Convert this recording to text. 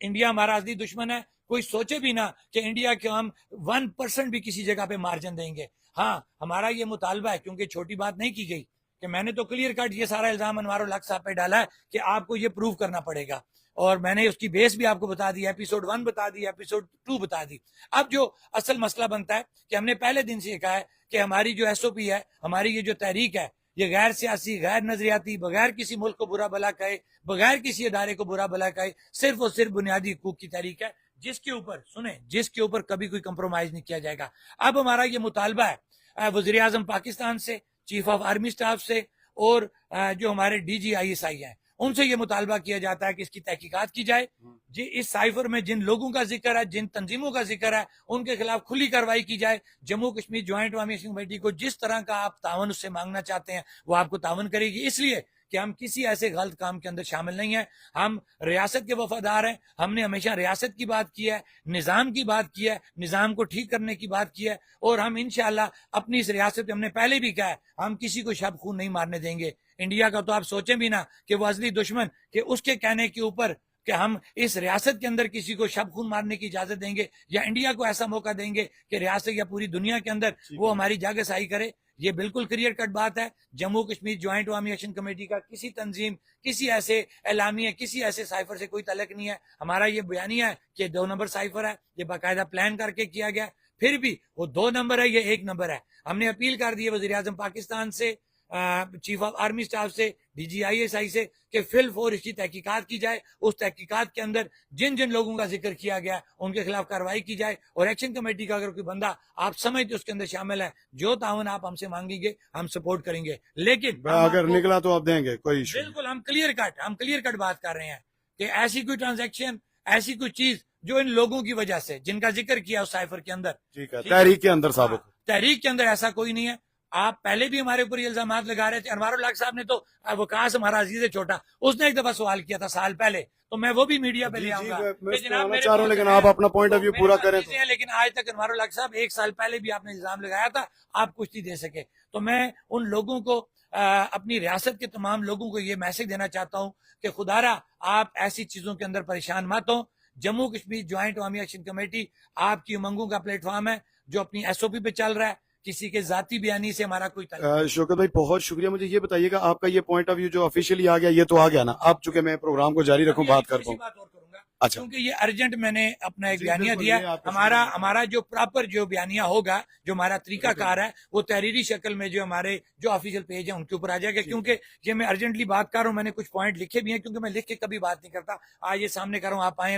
India ہمارا اصلی دشمن ہے. کوئی سوچے بھی نہ کہ انڈیا کے ہم 1% بھی کسی جگہ پہ مارجن دیں گے. ہاں ہمارا یہ مطالبہ ہے, کیونکہ چھوٹی بات نہیں کی گئی کہ میں نے تو کلیئر کٹ یہ سارا الزام انوار الحق صاحب پہ ڈالا ہے کہ آپ کو یہ پروف کرنا پڑے گا, اور میں نے اس کی بیس بھی آپ کو بتا دی, ایپیسوڈ 1 بتا دی, ایپیسوڈ 2 بتا دی. اب جو اصل مسئلہ بنتا ہے کہ ہم نے پہلے دن سے یہ کہا ہے کہ ہماری جو ایس او پی ہے, ہماری یہ جو تحریک ہے, یہ غیر سیاسی, غیر نظریاتی, بغیر کسی ملک کو برا بھلا کہے, بغیر کسی ادارے کو برا بھلا کہے, صرف اور صرف بنیادی حقوق کی تحریک ہے, جس کے اوپر سنیں, جس کے اوپر کبھی کوئی کمپرومائز نہیں کیا جائے گا. اب ہمارا یہ مطالبہ ہے وزیر اعظم پاکستان سے, چیف آف آرمی سٹاف سے, اور جو ہمارے ڈی جی آئی ایس آئی ہیں, ان سے یہ مطالبہ کیا جاتا ہے کہ اس کی تحقیقات کی جائے. جی اس سائفر میں جن لوگوں کا ذکر ہے, جن تنظیموں کا ذکر ہے, ان کے خلاف کھلی کارروائی کی جائے. جموں کشمیر جوائنٹ عوامی ایکشن کمیٹی کو جس طرح کا آپ تعاون اس سے مانگنا چاہتے ہیں وہ آپ کو تعاون کرے گی, اس لیے کہ ہم کسی ایسے غلط کام کے اندر شامل نہیں ہیں. ہم ریاست کے وفادار ہیں, ہم نے ہمیشہ ریاست کی بات کی ہے, نظام کی بات کی ہے, نظام کو ٹھیک کرنے کی بات کی ہے, اور ہم انشاءاللہ اپنی اس ریاست پہ, ہم نے پہلے بھی کہا ہے, ہم کسی کو شب خون نہیں مارنے دیں گے. انڈیا کا تو آپ سوچیں بھی نہ کہ وہ اصلی دشمن, کہ اس کے کہنے کے اوپر کہ ہم اس ریاست کے اندر کسی کو شب خون مارنے کی اجازت دیں گے, یا انڈیا کو ایسا موقع دیں گے کہ ریاست یا پوری دنیا کے اندر وہ ہماری جاگسائی کرے. یہ بالکل کلیئر کٹ بات ہے. جموں کشمیر جوائنٹ عوامی ایکشن کمیٹی کا کسی تنظیم, کسی ایسے اعلامیہ, کسی ایسے سائفر سے کوئی تعلق نہیں ہے. ہمارا یہ بیانیہ ہے کہ 2 نمبر سائفر ہے, یہ باقاعدہ پلان کر کے کیا گیا, پھر بھی وہ 2 نمبر ہے, یہ 1 نمبر ہے. ہم نے اپیل کر دی ہے وزیر اعظم پاکستان سے, چیف آف آرمی سٹاف سے, D G I S I سے, کہ فی الفور اس کی تحقیقات کی جائے. اس تحقیقات کے اندر جن جن لوگوں کا ذکر کیا گیا ان کے خلاف کارروائی کی جائے, اور ایکشن کمیٹی کا اگر کوئی بندہ آپ سمجھتے اس کے اندر شامل ہے, جو تعاون آپ ہم سے مانگیں گے ہم سپورٹ کریں گے. لیکن اگر نکلا تو آپ دیں گے, کوئی ایشو بالکل ہم کلیئر کٹ بات کر رہے ہیں کہ ایسی کوئی ٹرانزیکشن, ایسی کوئی چیز جو ان لوگوں کی وجہ سے, جن کا ذکر کیا اس سائفر کے اندر, ٹھیک ہے, تحریک کے اندر ثابت, تحریک کے اندر ایسا کوئی نہیں ہے. آپ پہلے بھی ہمارے اوپر یہ الزامات لگا رہے تھے. انوار الحق صاحب نے تو, وقاص ہمارا عزیز چھوٹا, اس نے ایک دفعہ سوال کیا تھا سال پہلے, تو میں وہ بھی میڈیا پہ لے آؤں گا. چاہ رہا ہوں, لیکن آپ اپنا پوائنٹ آف ویو پورا کریں. لیکن آج تک انوار الحق صاحب 1 سال پہلے بھی آپ نے الزام لگایا تھا, آپ کچھ نہیں دے سکے. تو میں ان لوگوں کو, اپنی ریاست کے تمام لوگوں کو یہ میسج دینا چاہتا ہوں کہ خدارا آپ ایسی چیزوں کے اندر پریشان مت ہوں. جموں کشمیر جوائنٹ عوامی ایکشن کمیٹی آپ کی امنگوں کا پلیٹ فارم ہے, جو اپنی ایس او پی پہ چل رہا ہے. کسی کے ذاتی بیانی سے ہمارا کوئی تعلق. شوکت بھائی بہت شکریہ. مجھے یہ بتائیے گا, آپ کا یہ پوائنٹ آف ویو جو آفیشیلی آ گیا, یہ تو آ گیا نا, اب چونکہ میں پروگرام کو جاری رکھوں, بات کر پاؤں. اچھا, کیونکہ یہ ارجنٹ میں نے اپنا ایک بیانیہ دیا. ہمارا جو پراپر جو بیانیہ ہوگا, جو ہمارا طریقہ کار ہے, وہ تحریری شکل میں جو ہمارے جو آفیشیل پیج ہیں ان کے اوپر آ جائے گا. کیونکہ یہ میں ارجنٹلی بات کر رہا ہوں, میں نے کچھ پوائنٹ لکھے بھی ہیں, کیونکہ میں لکھ کے کبھی بات نہیں کرتا. آج یہ سامنے کر رہا ہوں, آپ آئے تو